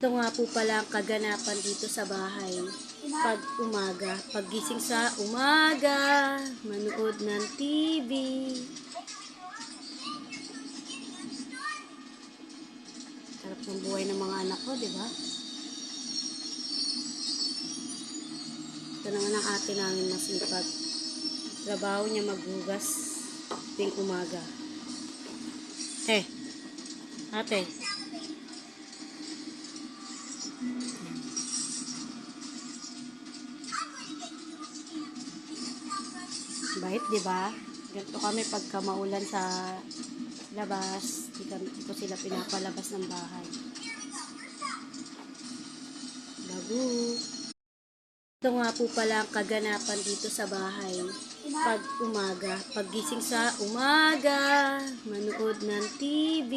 Ito nga po pala ang kaganapan dito sa bahay. Pag umaga, paggising sa umaga, manood ng TV. Sarap ng buhay ng mga anak ko, di ba? Ito naman ang ate namin masipag. Trabaho niya maghugas tuwing umaga. Ate. Bait, di ba? Ganito kami pagka maulan sa labas. Di ko sila pinapalabas ng bahay. Bago. Ito nga po pala ang kaganapan dito sa bahay. Pag umaga, paggising sa umaga, manood ng TV.